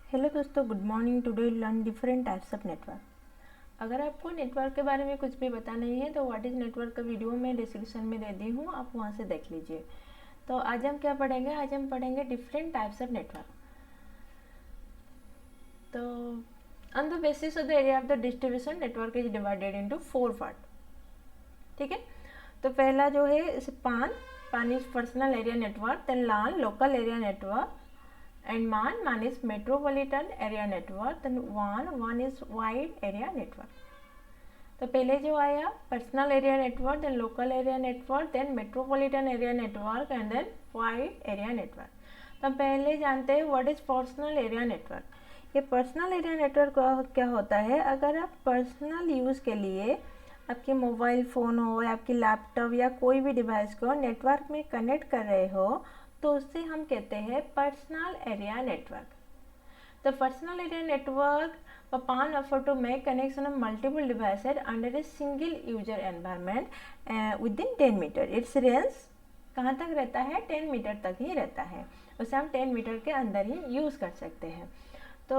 Hello दोस्तों, good morning. Today learn different types of network. अगर आपको नेटवर्क के बारे में कुछ भी पता नहीं है तो व्हाट इज़ नेटवर्क का वीडियो मैं डिस्क्रिप्शन में दे दी हूँ, आप वहाँ से देख लीजिए। तो आज हम क्या पढ़ेंगे? आज हम पढ़ेंगे डिफरेंट टाइप्स ऑफ नेटवर्क। तो on the basis of the area of the distribution network is divided into 4 part. ठीक है, तो पहला जो है PAN is personal area network, then LAN local area network, and man is metropolitan area network, then one is wide area network। तो पहले जो आया personal area network, then local area network, then metropolitan area network and then wide area network. तो हम पहले जानते हैं what is personal area network. ये पर्सनल एरिया नेटवर्क क्या होता है? अगर आप पर्सनल यूज़ के लिए आपके मोबाइल फ़ोन हो या आपकी लैपटॉप या कोई भी डिवाइस को नेटवर्क में कनेक्ट कर रहे हो तो उससे हम कहते हैं personal area network. The personal area network upon offer to make connection of multiple devices under a single user environment within 10 मीटर। इट्स रेंज कहाँ तक रहता है? 10 मीटर तक ही रहता है। उसे हम 10 मीटर के अंदर ही यूज़ कर सकते हैं। तो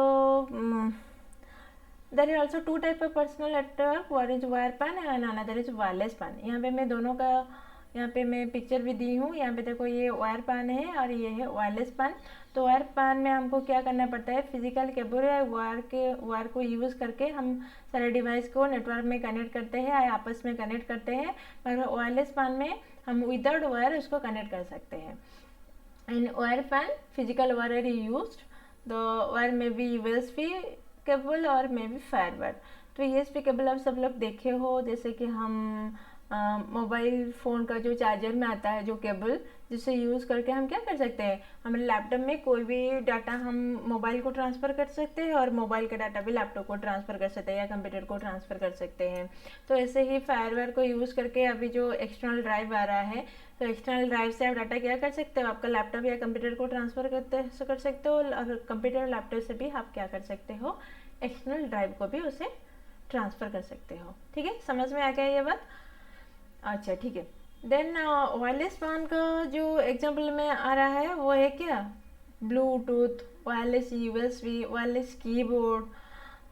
there is also 2 type of personal network, one is wire PAN and another is wireless PAN. यहाँ पे मैं दोनों का यहाँ पे मैं पिक्चर भी दी हूँ। यहाँ पे देखो, ये वायर पान है और ये है वायरलेस पान। तो वायर पान में हमको क्या करना पड़ता है? फिजिकल केबल या वायर को यूज़ करके हम सारे डिवाइस को नेटवर्क में कनेक्ट करते हैं या आपस में कनेक्ट करते हैं। मगर वायरलेस पान में हम विदाउट वायर उसको कनेक्ट कर सकते हैं। एंड वायर पान physical wire is used, the wire में बी यूएसबी केबल और मे बी फायरवर्ड। तो यूएसबी केबल आप सब लोग देखे हो, जैसे कि हम मोबाइल फ़ोन का जो चार्जर में आता है जो केबल, जिसे यूज़ करके हम क्या कर सकते हैं? हमारे लैपटॉप में कोई भी डाटा हम मोबाइल को ट्रांसफ़र कर सकते हैं और मोबाइल का डाटा भी लैपटॉप को ट्रांसफ़र कर सकते हैं या कंप्यूटर को ट्रांसफ़र कर सकते हैं। तो ऐसे ही फायरवेयर को यूज़ करके अभी जो एक्सटर्नल ड्राइव आ रहा है, तो एक्सटर्नल ड्राइव से आप डाटा क्या कर सकते हो? आपका लैपटॉप या कंप्यूटर को ट्रांसफ़र कर सकते हो और कंप्यूटर लैपटॉप से भी आप क्या कर सकते हो? एक्सटर्नल ड्राइव को भी उसे ट्रांसफ़र कर सकते हो। ठीक है, समझ में आ गया ये बात? अच्छा, ठीक है। देन वायरलेस पान का जो एग्जाम्पल में आ रहा है वो है क्या? Bluetooth, wireless USB, wireless keyboard.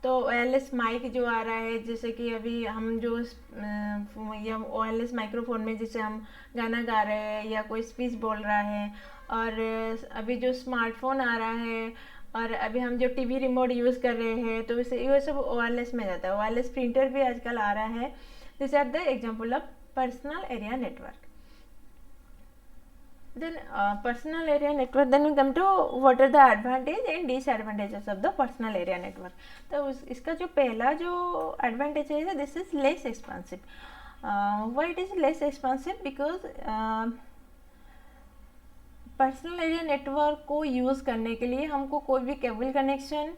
तो वायरलेस माइक जो आ रहा है, जैसे कि अभी हम जो या वायरलेस माइक्रोफोन में जैसे हम गाना गा रहे हैं या कोई स्पीच बोल रहा है, और अभी जो स्मार्टफोन आ रहा है और अभी हम जो टीवी रिमोट यूज़ कर रहे हैं, तो ये सब वायरलेस में जाता है। वायरलेस प्रिंटर भी आजकल आ रहा है। This are the example of personal area network। Then personal area network, then we come to what are the advantage and disadvantages of the personal area network। तो इसका जो पहला जो advantage है, this is less expensive। why it is less expensive? because personal area network को use करने के लिए हमको कोई भी केबल कनेक्शन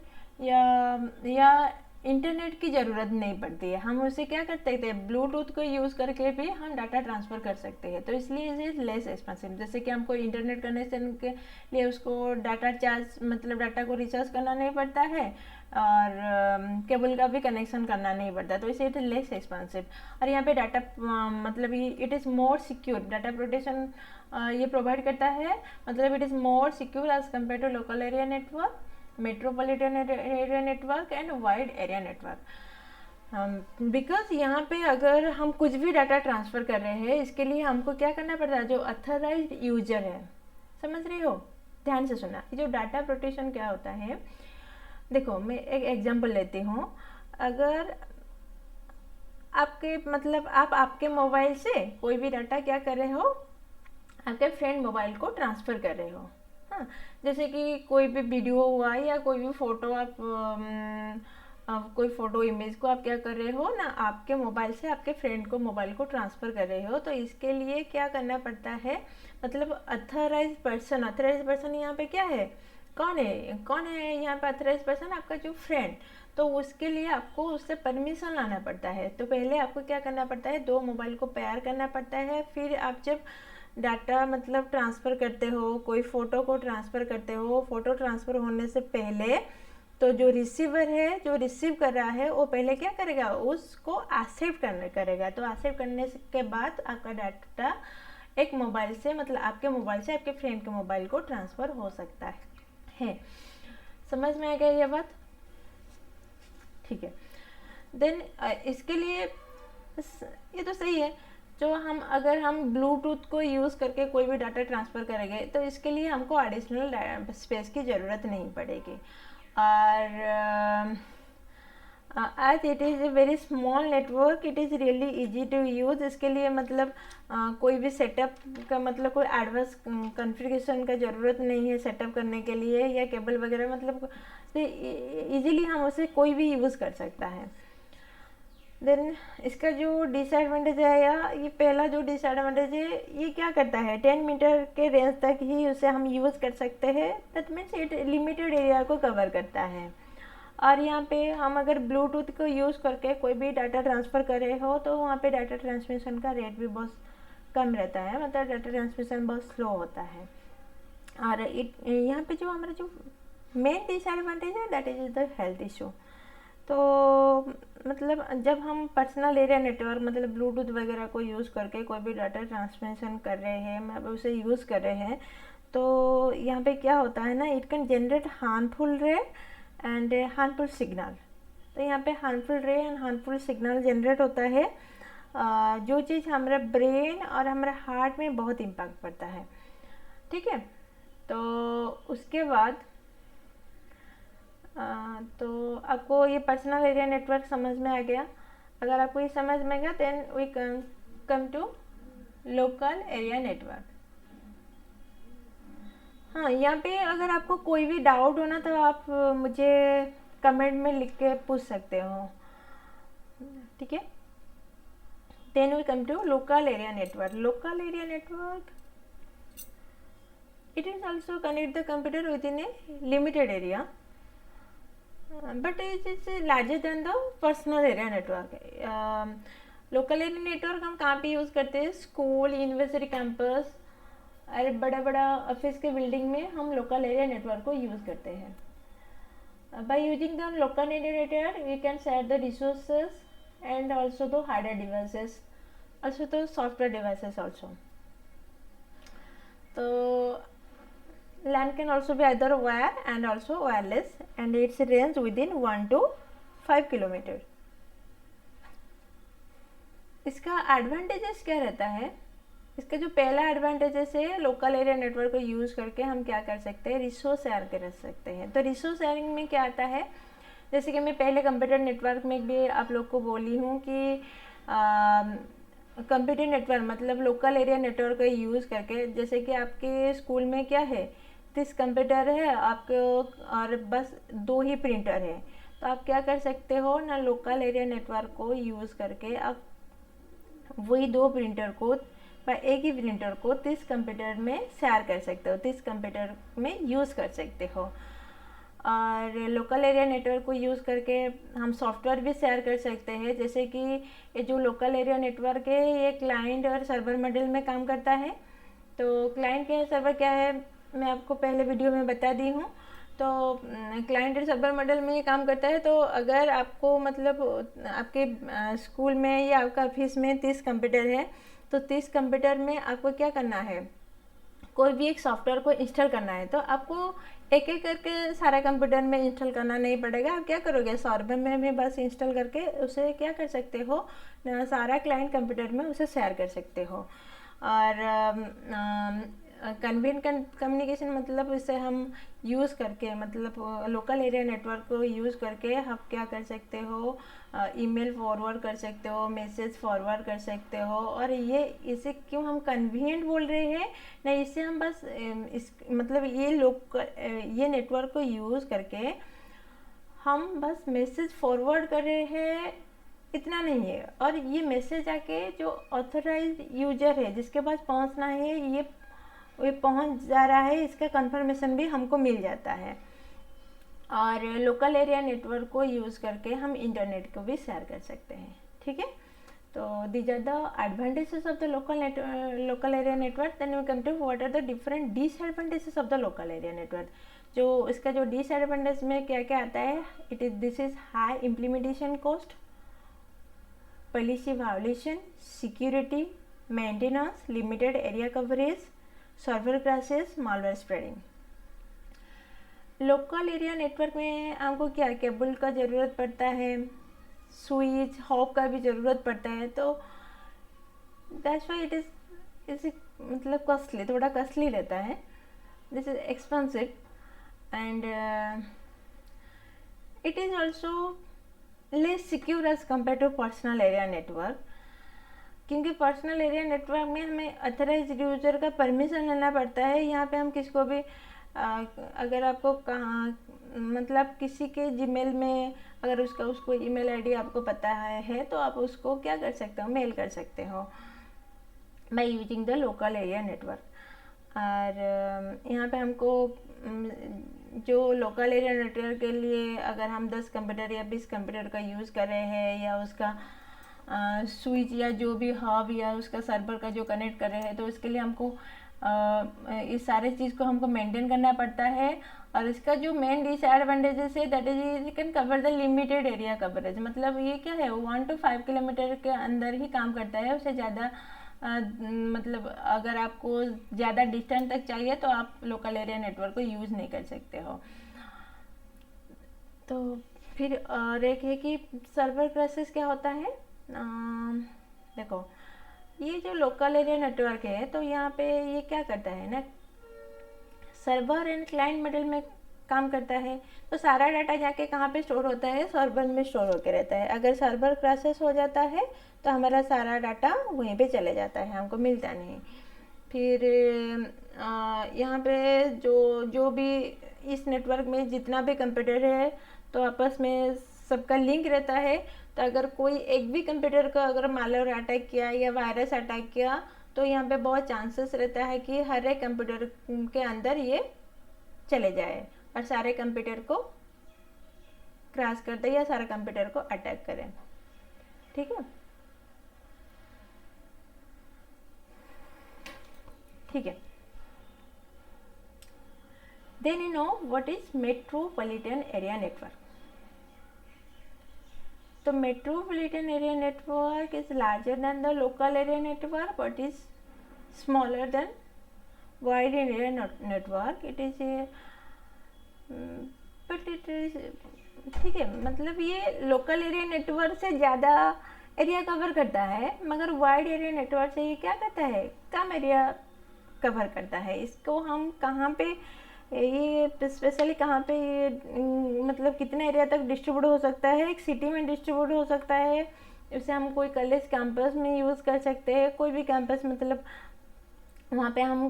या इंटरनेट की ज़रूरत नहीं पड़ती है। हम उसे क्या कर सकते हैं? ब्लूटूथ को यूज़ करके भी हम डाटा ट्रांसफ़र कर सकते हैं। तो इसलिए इज लेस एक्सपेंसिव। जैसे कि हमको इंटरनेट कनेक्शन के लिए उसको डाटा चार्ज, मतलब डाटा को रिचार्ज करना नहीं पड़ता है और केबल का भी कनेक्शन करना नहीं पड़ता, तो इसलिए इट इज़ लेस एक्सपेंसिव। और यहाँ पे डाटा मतलब it is more secure. Data protection ये प्रोवाइड करता है, मतलब it is more secure as compare to local area network, metropolitan area network and wide area network. Because यहाँ पे अगर हम कुछ भी डाटा ट्रांसफ़र कर रहे हैं, इसके लिए हमको क्या करना पड़ता है? जो अथॉराइज्ड यूजर है, समझ रही हो? ध्यान से सुना। जो डाटा प्रोटेक्शन क्या होता है, देखो मैं एक एग्जांपल लेती हूँ। अगर आपके मतलब आप आपके मोबाइल से कोई भी डाटा क्या कर रहे हो? आपके फ्रेंड मोबाइल को ट्रांसफ़र कर रहे हो। हाँ, जैसे कि कोई भी वीडियो हुआ या कोई भी फ़ोटो, आप कोई फ़ोटो इमेज को आप क्या कर रहे हो ना, आपके मोबाइल से आपके फ्रेंड को मोबाइल को ट्रांसफ़र कर रहे हो। तो इसके लिए क्या करना पड़ता है? मतलब अथॉराइज्ड पर्सन यहाँ पे क्या है? कौन है यहाँ पे अथॉराइज्ड पर्सन? आपका जो फ्रेंड। तो उसके लिए आपको उससे परमिशन लाना पड़ता है। तो पहले आपको क्या करना पड़ता है? 2 मोबाइल को पेयर करना पड़ता है। फिर आप जब डाटा मतलब ट्रांसफ़र करते हो, कोई फ़ोटो को ट्रांसफ़र करते हो, फ़ोटो ट्रांसफ़र होने से पहले तो जो रिसीवर है, जो रिसीव कर रहा है, वो पहले क्या करेगा? उसको एक्सेप्ट करेगा। तो एक्सेप्ट करने के बाद आपका डाटा एक मोबाइल से, मतलब आपके मोबाइल से आपके फ्रेंड के मोबाइल को ट्रांसफ़र हो सकता है। समझ में आ गया ये बात? ठीक है। देन इसके लिए ये तो सही है, जो हम अगर हम ब्लूटूथ को यूज़ करके कोई भी डाटा ट्रांसफ़र करेंगे तो इसके लिए हमको एडिशनल स्पेस की ज़रूरत नहीं पड़ेगी। और as it is a very small network, it is really easy to use। इसके लिए मतलब कोई भी सेटअप का मतलब कोई एडवांस कॉन्फ़िगरेशन का ज़रूरत नहीं है सेटअप करने के लिए, या केबल वगैरह, मतलब इजीली हम उसे कोई भी यूज़ कर सकता है। देन इसका जो डिसएडवांटेज है, या ये पहला जो डिसएडवांटेज है, ये क्या करता है, 10 मीटर के रेंज तक ही उसे हम यूज़ कर सकते हैं। That means it limited area को कवर करता है। और यहाँ पे हम अगर ब्लूटूथ को यूज़ करके कोई भी डाटा ट्रांसफ़र कर रहे हो तो वहाँ पे डाटा ट्रांसमिशन का रेट भी बहुत कम रहता है, मतलब डाटा ट्रांसमिशन बहुत स्लो होता है। और यहाँ पे जो हमारा जो मेन डिसएडवांटेज है that is the health issue. तो मतलब जब हम पर्सनल एरिया नेटवर्क मतलब ब्लूटूथ वगैरह को यूज़ करके कोई भी डाटा ट्रांसमिशन कर रहे हैं, मतलब उसे यूज़ कर रहे हैं, तो यहाँ पे क्या होता है ना, इट कैन जनरेट हार्मफुल रे एंड हार्मफुल सिग्नल। तो यहाँ पे हार्मफुल रे एंड हार्मफुल सिग्नल जनरेट होता है, जो चीज़ हमारे ब्रेन और हमारे हार्ट में बहुत इम्पैक्ट पड़ता है। ठीक है, तो उसके बाद तो आपको ये पर्सनल एरिया नेटवर्क समझ में आ गया। अगर आपको ये समझ में गया then we come to local area network. हाँ, यहाँ पे अगर आपको कोई भी डाउट हो ना तो आप मुझे कमेंट में लिख के पूछ सकते हो, ठीक है। Then we come to local area network. Local area network, it is also connect the computer within a limited area, but it is larger than the personal area network। Local area network हम कहाँ पे use करते हैं, school, university campus और बड़ा बड़ा office के building में हम लोकल एरिया नेटवर्क को यूज़ करते हैं। By using the local area network we can share the resources and also the hardware devices, also the software devices also. तो LAN can also be either wire and also wireless, and its range within 1 to 5 kilometre. इसका advantages क्या रहता है, इसका जो पहला advantages है, local area network को यूज़ करके हम क्या कर सकते हैं, रिसोर्स शेयर कर सकते हैं। तो रिसोर्स शेयरिंग में क्या आता है, जैसे कि मैं पहले कंप्यूटर नेटवर्क में भी आप लोग को बोली हूँ कि कंप्यूटर नेटवर्क मतलब लोकल एरिया नेटवर्क का यूज़ करके, जैसे कि आपके स्कूल में क्या है, 30 कंप्यूटर है आपको और बस 2 ही प्रिंटर है, तो आप क्या कर सकते हो ना, लोकल एरिया नेटवर्क को यूज़ करके आप वही 2 प्रिंटर को या एक ही प्रिंटर को 30 कंप्यूटर में शेयर कर सकते हो, 30 कंप्यूटर में यूज़ कर सकते हो। और लोकल एरिया नेटवर्क को यूज़ करके हम सॉफ्टवेयर भी शेयर कर सकते हैं, जैसे कि ये जो लोकल एरिया नेटवर्क है ये क्लाइंट और सर्वर मॉडल में काम करता है। तो क्लाइंट क्या है, सर्वर क्या है, मैं आपको पहले वीडियो में बता दी हूँ। तो क्लाइंट और सर्वर मॉडल में ये काम करता है। तो अगर आपको मतलब आपके स्कूल में या आपका ऑफिस में 30 कंप्यूटर है, तो 30 कंप्यूटर में आपको क्या करना है, कोई भी एक सॉफ्टवेयर को इंस्टॉल करना है, तो आपको एक एक करके सारा कंप्यूटर में इंस्टॉल करना नहीं पड़ेगा। आप क्या करोगे, सर्वर में भी बस इंस्टॉल करके उसे क्या कर सकते हो, सारा क्लाइंट कंप्यूटर में उसे शेयर कर सकते हो। और कन्वीनियंट कम्युनिकेशन मतलब इसे हम यूज़ करके मतलब लोकल एरिया नेटवर्क को यूज़ करके आप क्या कर सकते हो, ईमेल फॉरवर्ड कर सकते हो, मैसेज फॉरवर्ड कर सकते हो। और ये इसे क्यों हम कन्वीनियंट बोल रहे हैं ना, इसे हम बस इस मतलब ये नेटवर्क को यूज़ करके हम बस मैसेज फॉरवर्ड कर रहे हैं, इतना नहीं है। और ये मैसेज आके जो ऑथराइज्ड यूजर है जिसके पास पहुंचना है ये पहुंच जा रहा है, इसका कंफर्मेशन भी हमको मिल जाता है। और लोकल एरिया नेटवर्क को यूज़ करके हम इंटरनेट को भी शेयर कर सकते हैं, ठीक है। तो these are the advantages of the local area network. Then we come to what are the different disadvantages of the local area network. जो इसका जो डिसएडवांटेज में क्या क्या आता है, this is high implementation cost, policy violation, security, maintenance, limited area coverage, server crashes, malware spreading. Local area network में आपको क्या केबल का ज़रूरत पड़ता है, स्विच हॉप का भी ज़रूरत पड़ता है, तो दैट्स वाई इट इज़ मतलब कॉस्टली, थोड़ा कॉस्टली रहता है, this is expensive and it is also less secure as compare to personal area network, क्योंकि पर्सनल एरिया नेटवर्क में हमें अथराइज्ड यूज़र का परमिशन लेना पड़ता है। यहाँ पे हम किसको भी अगर आपको कहाँ मतलब किसी के जीमेल में अगर उसको ईमेल आईडी आपको पता है तो आप उसको क्या कर सकते हो, मेल कर सकते हो bye using the local area network. और यहाँ पे हमको जो लोकल एरिया नेटवर्क के लिए अगर हम 10 कंप्यूटर या 20 कंप्यूटर का यूज़ कर रहे हैं या उसका स्विच या जो भी हब या उसका सर्वर का जो कनेक्ट कर रहे हैं, तो इसके लिए हमको इस सारे चीज़ को हमको मेंटेन करना पड़ता है। और इसका जो मेन डिसएडवांटेजेस है that is you can cover the limited area coverage, मतलब ये क्या है 1 to 5 किलोमीटर के अंदर ही काम करता है, उससे ज़्यादा मतलब अगर आपको ज़्यादा डिस्टेंस तक चाहिए तो आप लोकल एरिया नेटवर्क को यूज़ नहीं कर सकते हो। तो फिर और एक है कि सर्वर क्राइसिस क्या होता है। देखो ये जो लोकल एरिया नेटवर्क है तो यहाँ पे ये क्या करता है ना, सर्वर एंड क्लाइंट मॉडल में काम करता है। तो सारा डाटा जाके कहाँ पे स्टोर होता है, सर्वर में स्टोर होके रहता है। अगर सर्वर क्राइसिस हो जाता है तो हमारा सारा डाटा वहीं पे चले जाता है, हमको मिलता नहीं। फिर यहाँ पे जो भी इस नेटवर्क में जितना भी कंप्यूटर है तो आपस में सबका लिंक रहता है। तो अगर कोई एक भी कंप्यूटर को अगर मालवेयर अटैक किया या वायरस अटैक किया तो यहाँ पे बहुत चांसेस रहता है कि हर एक कंप्यूटर के अंदर ये चले जाए और सारे कंप्यूटर को क्रैश कर दे या सारे कंप्यूटर को अटैक करें। ठीक है, ठीक है। Then you know what is metropolitan area network. तो metropolitan area network is larger than the local area network but is smaller than wide area network. It is a but it is ठीक है, मतलब ये local area network से ज़्यादा area cover करता है, मगर वाइड एरिया नेटवर्क से ये क्या करता है, कम एरिया कवर करता है। इसको हम कहाँ पे ये स्पेशली कहाँ पे ये मतलब कितने एरिया तक डिस्ट्रीब्यूट हो सकता है, एक सिटी में डिस्ट्रीब्यूट हो सकता है। इसे हम कोई कॉलेज कैंपस में यूज़ कर सकते हैं, कोई भी कैंपस मतलब वहाँ पे हम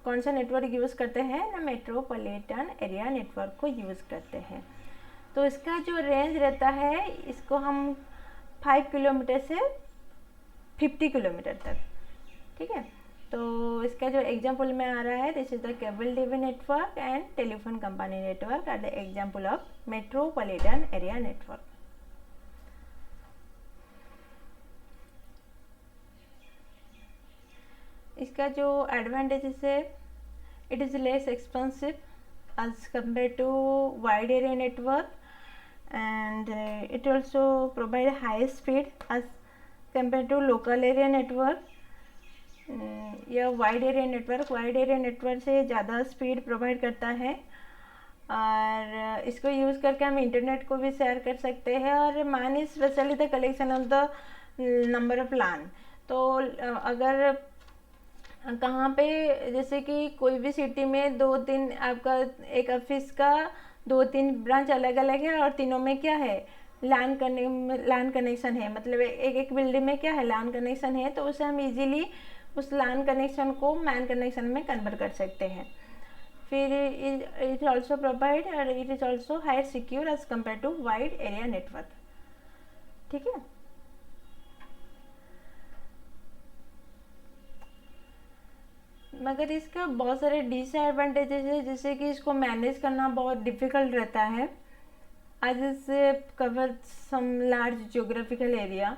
कौन सा नेटवर्क यूज़ करते हैं ना, मेट्रोपॉलिटन एरिया नेटवर्क को यूज़ करते हैं। तो इसका जो रेंज रहता है इसको हम 5 किलोमीटर से 50 किलोमीटर तक, ठीक है। तो इसका जो एग्जाम्पल में आ रहा है this is the cable TV network and telephone company network are the example of metropolitan area network. इसका जो एडवांटेजेस है, it is less expensive as compare to wide area network and it also provide high speed as compare to local area network. या wide area network से ज़्यादा speed provide करता है और इसको यूज़ करके हम इंटरनेट को भी शेयर कर सकते हैं। और मान is specially the collection of the number of LAN. तो अगर कहाँ पे जैसे कि कोई भी सिटी में 2-3 आपका एक ऑफिस का 2-3 ब्रांच अलग अलग है और तीनों में क्या है लान कनेक्शन है, मतलब एक बिल्डिंग में क्या है लान कनेक्शन है, तो उसे हम इजीली उस लान कनेक्शन को मैन कनेक्शन में कन्वर्ट कर सकते हैं। फिर इट ऑल्सो प्रोवाइड और it is also high secure as compare to wide area network, ठीक है। मगर इसका बहुत सारे डिसएडवांटेजेस है, जैसे कि इसको मैनेज करना बहुत डिफ़िकल्ट रहता है as it covers some large geographical area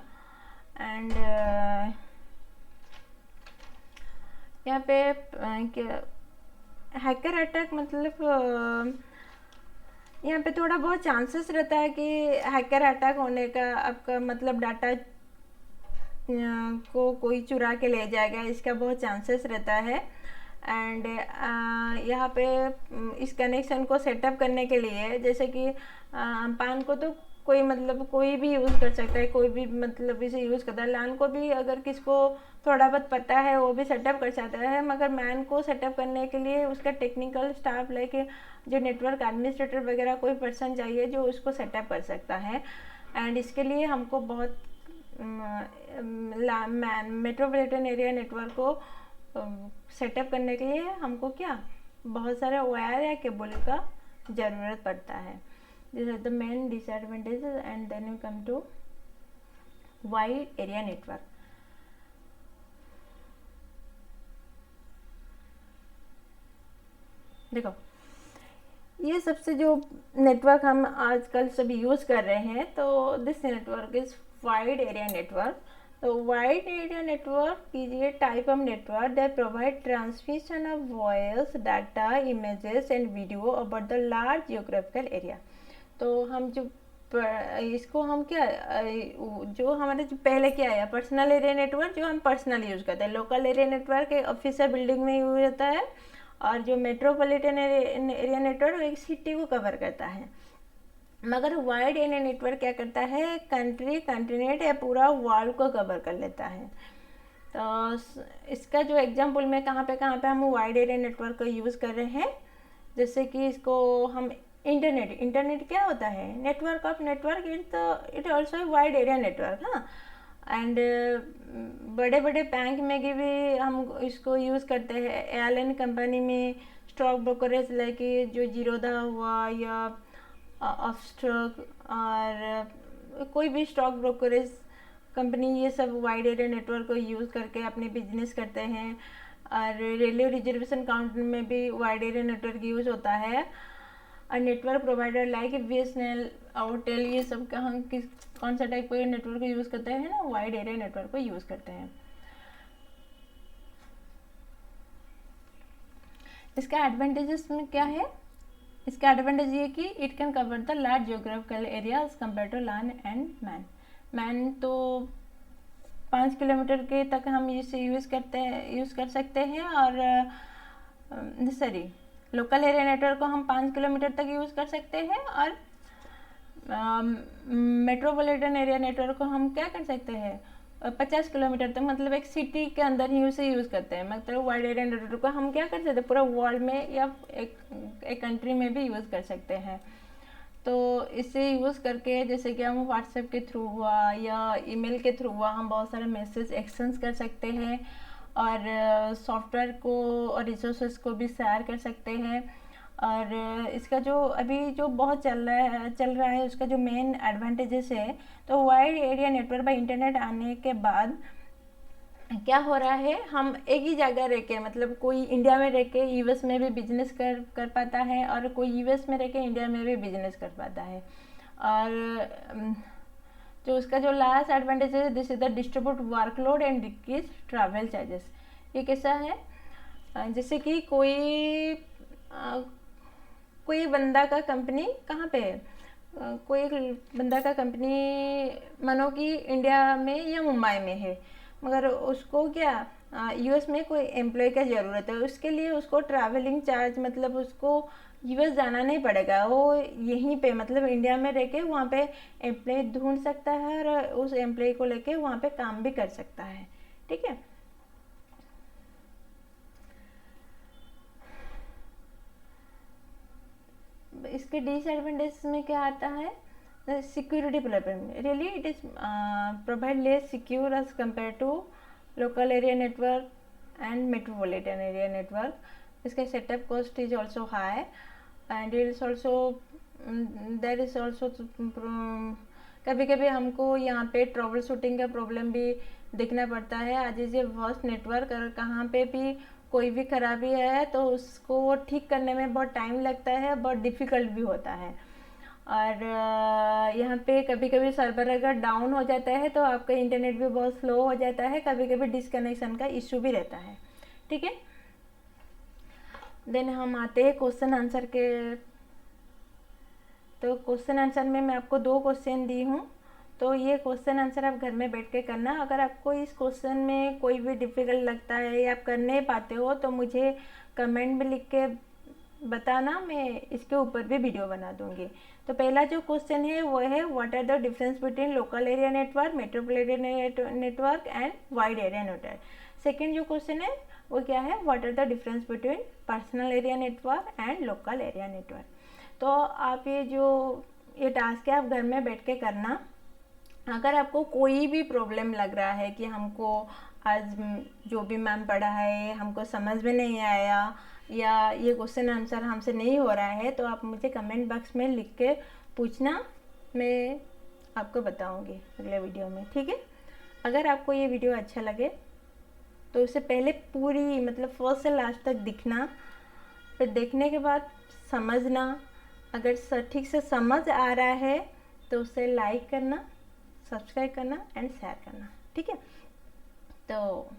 and यहाँ पे हैकर अटैक मतलब यहाँ पे थोड़ा बहुत चांसेस रहता है कि हैकर अटैक होने का, आपका मतलब डाटा को कोई चुरा के ले जाएगा, इसका बहुत चांसेस रहता है। एंड यहाँ पे इस कनेक्शन को सेटअप करने के लिए, जैसे कि पान को तो कोई मतलब कोई भी यूज़ कर सकता है, कोई भी मतलब इसे यूज़ करता है। लान को भी अगर किसको थोड़ा बहुत पता है वो भी सेटअप कर सकता है, मगर मैन को सेटअप करने के लिए उसका टेक्निकल स्टाफ लेके जो नेटवर्क एडमिनिस्ट्रेटर वगैरह कोई पर्सन चाहिए जो उसको सेटअप कर सकता है। एंड इसके लिए हमको बहुत मेट्रोपॉलिटन एरिया नेटवर्क को सेटअप करने के लिए हमको क्या बहुत सारे वायर या केबल का ज़रूरत पड़ता है। This are the main disadvantages and then you come to wide area network. देखो ये सबसे जो नेटवर्क हम आजकल सभी यूज़ कर रहे हैं, तो this network is wide area network. तो wide area network is a type of network that provide transmission of voice data images and video about the large geographical area. तो हम जो इसको हम क्या जो हमारे जो पहले क्या आया पर्सनल एरिया नेटवर्क जो हम पर्सनल यूज़ करते हैं, लोकल एरिया नेटवर्क एक ऑफिसर बिल्डिंग में यूज होता है, और जो मेट्रोपॉलिटन एरिया नेटवर्क एक सिटी को कवर करता है। मगर वाइड एरिया नेटवर्क क्या करता है, कंट्री कंटिनेंट या पूरा वर्ल्ड को कवर कर लेता है। तो इसका जो एग्जांपल में कहाँ पे हम वाइड एरिया नेटवर्क को यूज़ कर रहे हैं, जैसे कि इसको हम इंटरनेट क्या होता है, network of network, it also wide area network. हाँ, एंड बड़े बड़े बैंक में भी हम इसको यूज़ करते हैं। एयरलाइन कंपनी में स्टॉक ब्रोकरेज लाइक जो जीरोधा हुआ या ऑफ स्टॉक और कोई भी स्टॉक ब्रोकरेज कंपनी, ये सब वाइड एरिया नेटवर्क को यूज़ करके अपने बिजनेस करते हैं। और रेलवे रिजर्वेशन काउंटर में भी वाइड एरिया नेटवर्क यूज़ होता है। और network provider like BSNL Airtel, ये सब का हम कौन सा टाइप का नेटवर्क को यूज़ करते हैं ना, वाइड एरिया नेटवर्क को यूज़ करते हैं। इसका एडवांटेजेस में क्या है, इसका एडवांटेज ये कि it can cover the large geographical area as compare to LAN and MAN. तो 5 किलोमीटर के तक हम इसे यूज़ कर सकते हैं, और सॉरी लोकल एरिया नेटवर्क को हम 5 किलोमीटर तक यूज़ कर सकते हैं, और मेट्रोपॉलिटन एरिया नेटवर्क को हम क्या कर सकते हैं 50 किलोमीटर तक, मतलब एक सिटी के अंदर ही उसे यूज़ करते हैं। मतलब वाइड एरिया नेटवर्क को हम क्या कर सकते हैं पूरा वर्ल्ड में या एक कंट्री में भी यूज़ कर सकते हैं। तो इसे यूज़ करके जैसे कि हम व्हाट्सएप के थ्रू हुआ या ईमेल के थ्रू हुआ हम बहुत सारे मैसेज एक्सचेंज कर सकते हैं, और सॉफ्टवेयर को और रिसोर्सेज को भी शेयर कर सकते हैं। और इसका जो अभी जो बहुत चल रहा है उसका जो मेन एडवांटेजेस है, तो wide area network by internet आने के बाद क्या हो रहा है, हम एक ही जगह रह के मतलब कोई इंडिया में रह के यूएस में भी बिजनेस कर पाता है, और कोई यूएस में रह के इंडिया में भी बिजनेस कर पाता है। और जो उसका जो लास्ट एडवांटेज है, this is the distribute workload and decrease travel charges. ये कैसा है, जैसे कि कोई बंदा का कंपनी कहाँ पे है, कोई बंदा का कंपनी मानो कि इंडिया में या मुंबई में है, मगर उसको क्या यूएस में कोई एम्प्लॉय का ज़रूरत है, उसके लिए उसको ट्रैवलिंग चार्ज मतलब उसको यूएस जाना नहीं पड़ेगा, वो यहीं पे मतलब इंडिया में रह के वहाँ पे एम्प्लॉय ढूंढ सकता है और उस एम्प्लॉय को लेके वहाँ पे काम भी कर सकता है। ठीक है, इसके डिसएडवांटेज में क्या आता है, security problem. Really it is provide less secure as compare to local area network and metropolitan area network. इसका setup cost is also high and it is also there is also कभी कभी हमको यहाँ पे ट्रबल शूटिंग का problem भी देखना पड़ता है। आज ये वर्स्ट नेटवर्क, और कहाँ पे भी कोई भी खराबी है तो उसको ठीक करने में बहुत टाइम लगता है, बहुत डिफ़िकल्ट भी होता है। और यहाँ पे कभी कभी सर्वर अगर डाउन हो जाता है तो आपका इंटरनेट भी बहुत स्लो हो जाता है, कभी कभी डिसकनेक्शन का इशू भी रहता है। ठीक है, देन हम आते हैं क्वेश्चन आंसर के। तो क्वेश्चन आंसर में मैं आपको 2 क्वेश्चन दी हूँ, तो ये क्वेश्चन आंसर आप घर में बैठ के करना। अगर आपको इस क्वेश्चन में कोई भी डिफ़िकल्ट लगता है या आप कर नहीं पाते हो तो मुझे कमेंट में लिख के बताना, मैं इसके ऊपर भी वीडियो बना दूंगी। तो पहला जो क्वेश्चन है वो है what are the difference between local area network, metropolitan network and wide area network. Second जो क्वेश्चन है वो क्या है, what are the difference between personal area network and local area network. तो आप ये टास्क है आप घर में बैठ के करना। अगर आपको कोई भी प्रॉब्लम लग रहा है कि हमको आज जो भी मैम पढ़ा है हमको समझ में नहीं आया या ये क्वेश्चन आंसर हमसे नहीं हो रहा है, तो आप मुझे कमेंट बॉक्स में लिख के पूछना, मैं आपको बताऊंगी अगले वीडियो में, ठीक है। अगर आपको ये वीडियो अच्छा लगे तो उससे पहले पूरी मतलब फर्स्ट से लास्ट तक दिखना, फिर देखने के बाद समझना। अगर ठीक से समझ आ रहा है तो उसे लाइक करना, सब्सक्राइब करना एंड शेयर करना, ठीक है। तो